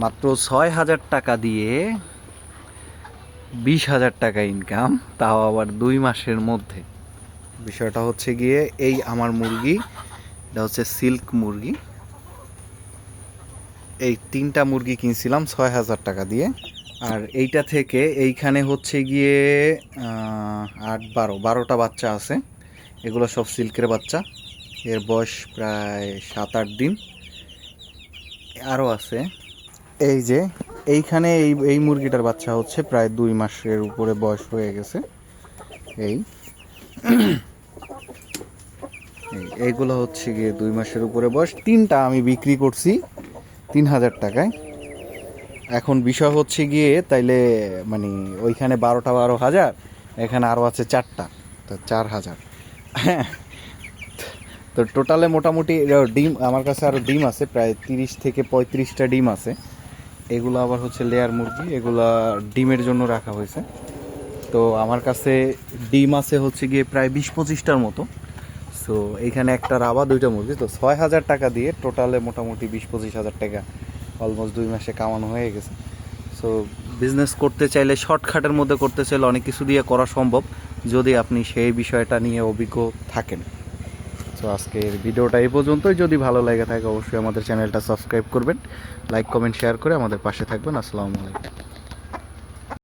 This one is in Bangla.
মাত্র ৬,০০০ টাকা দিয়ে ২০,০০০ টাকা ইনকাম, তাও আবার ২ মাসের মধ্যে। বিষয়টা হচ্ছে গিয়ে এই আমার মুরগি, এটা হচ্ছে সিল্ক মুরগি। এই ৩টা মুরগি কিনছিলাম ৬,০০০ টাকা দিয়ে। আর এইটা থেকে এইখানে হচ্ছে গিয়ে ৮-১২টা বাচ্চা আছে। এগুলো সব সিল্কের বাচ্চা। এর বয়স প্রায় ৭-৮ দিন। আরও আছে এই যে এইখানে এই মুরগিটার বাচ্চা হচ্ছে প্রায় ২ মাসের উপরে বয়স হয়ে গেছে। এইগুলো হচ্ছে গিয়ে ২ মাসের উপরে বয়স। ৩টা আমি বিক্রি করছি ৩,০০০ টাকায়। এখন বিষয় হচ্ছে গিয়ে তাইলে মানে ওইখানে ১২,০০০, এখানে আরও আছে 4টা, তো ৪,০০০। তো টোটালে মোটামুটি ডিম আমার কাছে আরও ডিম আছে প্রায় ৩০ থেকে ৩৫টা ডিম আছে। এগুলো আবার হচ্ছে লেয়ার মুরগি, এগুলা ডিমের জন্য রাখা হয়েছে। তো আমার কাছে ডিম আছে হচ্ছে গিয়ে প্রায় ২০-২৫টার মতো। সো এইখানে একটা রাবা 2টা মুরগি, তো ৬,০০০ টাকা দিয়ে টোটালে মোটামুটি ২০-২৫,০০০ টাকা অলমোস্ট 2 মাসে কামানো হয়ে গেছে। সো বিজনেস করতে চাইলে, শর্টকাটের মধ্যে করতে চাইলে অনেক কিছু দিয়ে করা সম্ভব, যদি আপনি সেই বিষয়টা নিয়ে অভিজ্ঞ থাকেন। সো আজকের ভিডিওটা এই পর্যন্তই। যদি ভালো লেগে থাকে অবশ্যই আমাদের চ্যানেলটা সাবস্ক্রাইব করবেন, লাইক কমেন্ট শেয়ার করে আমাদের পাশে থাকবেন। আসসালামু আলাইকুম।